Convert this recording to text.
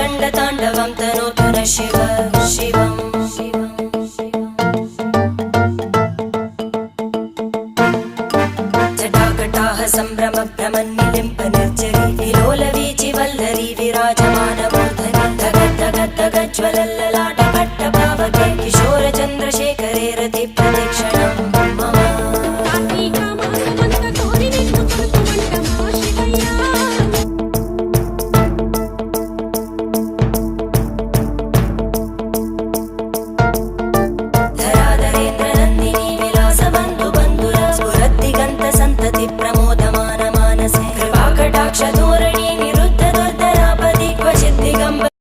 रङ्गताण्डवं तनोतु न शिव शिवम् जटाकटाः सम्भ्रमभ्रमन्निलिम्प निर्जरी विलोलवीचि वल्लरी विराजमानमूर्धनि धगद्धगद्धगज्ज्वलल्ललाट